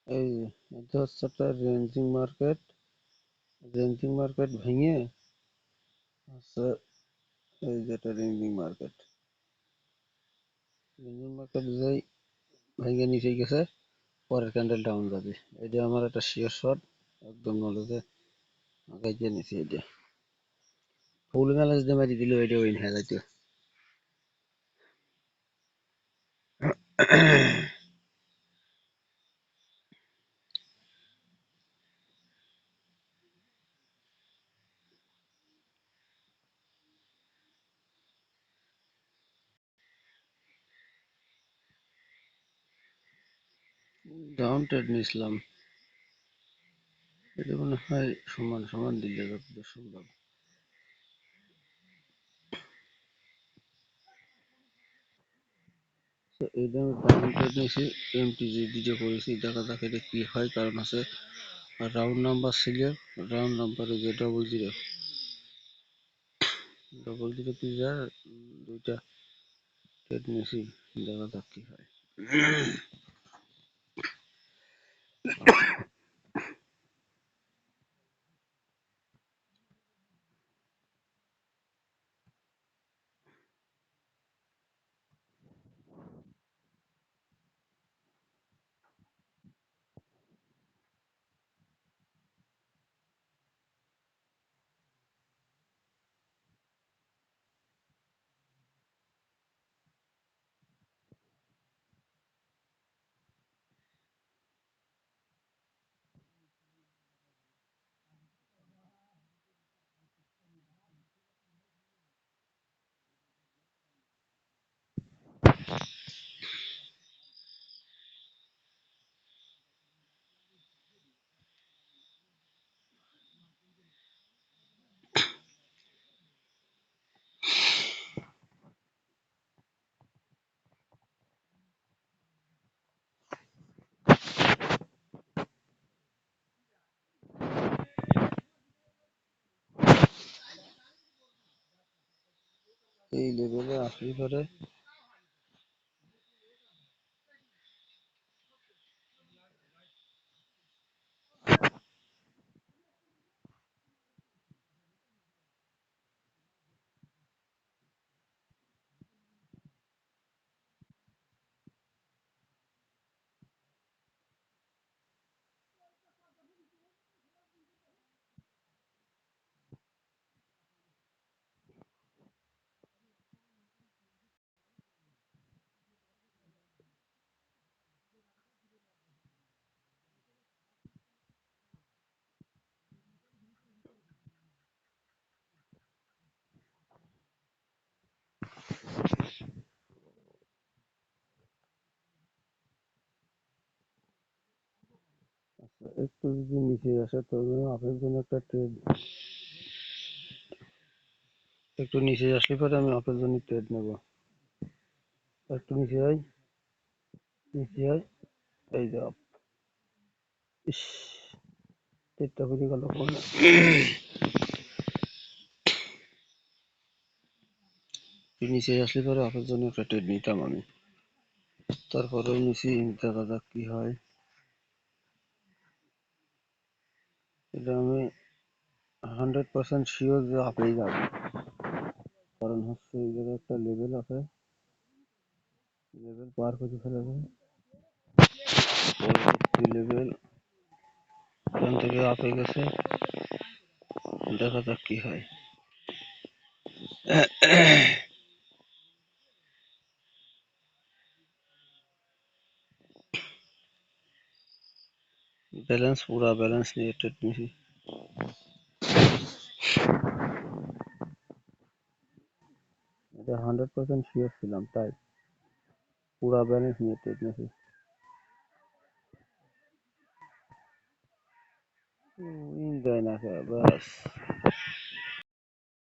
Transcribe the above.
এই যে, এটা হচ্ছে একটা রেঞ্জিং মার্কেট ভেঙে হচ্ছে এই যে একটা রেঞ্জিং মার্কেট যেই ভেঙে নিচে গেছে পরের ক্যান্ডেল ডাউন যাবে। এটা আমার একটা শিওর শট, একদম নলেজে আগাইতে নিছি। এটা ফুল ব্যালেন্স দিয়ে মারি দিলে ওইটা উইন হয়ে যাইতো। ডাউন ট্রেড নিয়েছিলাম, এটা মনে হয় সমান সমান দিলে যতদূর সম্ভব। তো এইটা আমি ডাউন ট্রেড নিয়েছি, এমটিজি ডিজে করেছি, দেখা যাক এটা কি হয়। কারণ আছে রাউন্ড নাম্বার ছিল, রাউন্ড নাম্বার যে ডবল জিরো পিজা দুইটা ট্রেড নিয়েছি, দেখা যাক কি হয়। এই লেভেলে আসলে পরে একটু যদি নিচে আসে তবে আপনার জন্য একটা ট্রেড, একটু নিচে আসলে পরে আমি আপনার জন্য ট্রেড নেব। একটু নিচে যাই, নিচে যাই, এই যে ইস, ট্রেডটা করে গেল কোন। নিচে আসলে পরে আপনার জন্য একটা ট্রেড নিতাম আমি, তারপরেও নিচে, দেখা যাক কি হয়। এটা আমি 100% শিওর যে আপেই যাবে, কারণ হচ্ছে এই জায়গায় একটা লেভেল আছে, লেভেল পার করে ফেলেছে, পরবর্তী লেভেল এখান থেকে আপে গেছে, দেখা যাক কি হয়। ব্যালেন্স, পুরা ব্যালেন্স নিয়ে ট্রেড নিয়েছি, এটা 100% শিওর ছিলাম, তাই পুরা ব্যালেন্স নিয়ে ট্রেড নিয়েছি। উইন যায় না, বাস